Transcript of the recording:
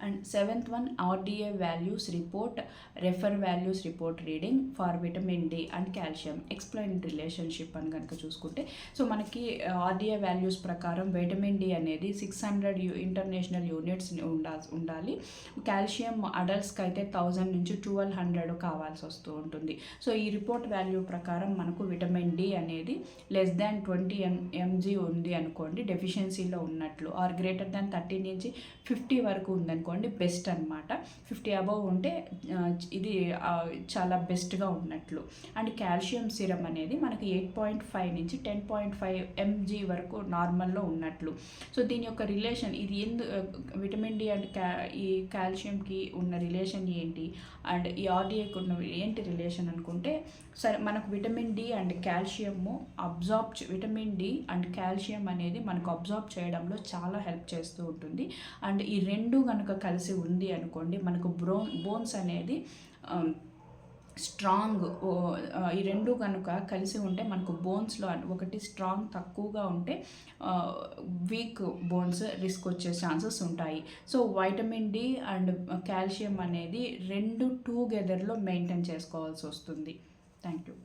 And seventh one RDA values report, refer values report reading for vitamin D and calcium, explain relationship అని కనుక చూసుకుంటే, so మనకి RDA values ప్రకారం vitamin D అనేది 600 international units ఉండాలి. Calcium అడల్ట్స్కి అయితే 1000 నుంచి 1200 కావాల్సి వస్తూ ఉంటుంది. సో ఈ రిపోర్ట్ వాల్యూ ప్రకారం మనకు విటమిన్ డి అనేది లెస్ దాన్ 20 mg ఉంది అనుకోండి డెఫిషియన్సీలో ఉన్నట్లు, ఆర్ గ్రేటర్ దాన్ 30 నుంచి 50 వరకు ఉందనుకోండి బెస్ట్ అనమాట. 50 అబవ్ ఉంటే ఇది చాలా బెస్ట్గా ఉన్నట్లు. అండ్ కాల్షియం సిరం అనేది మనకి 8.5 నుంచి 10.5 mg వరకు నార్మల్లో ఉన్నట్లు. సో దీని యొక్క రిలేషన్ ఇది విటమిన్ డి అండ్ ఈ కాల్షియంకి ఉన్న రిలేషన్ ఏంటి, అండ్ ఈ ఆర్డిఏకి ఉన్న ఏంటి రిలేషన్ అనుకుంటే, సరే మనకు vitamin D and calcium vitamin D and calcium అనేది మనకు అబ్జార్బ్ చేయడంలో చాలా హెల్ప్ చేస్తూ ఉంటుంది. అండ్ ఈ రెండు కనుక కలిసి ఉంది అనుకోండి మనకు బోన్స్ అనేది స్ట్రాంగ్, ఈ రెండు కనుక కలిసి ఉంటే మనకు బోన్స్లో ఒకటి స్ట్రాంగ్ తక్కువగా ఉంటే వీక్ బోన్స్ రిస్క్ వచ్చే ఛాన్సెస్ ఉంటాయి. So vitamin D and calcium అనేది రెండు టుగెదర్లో మెయింటైన్ చేసుకోవాల్సి వస్తుంది. Thank you.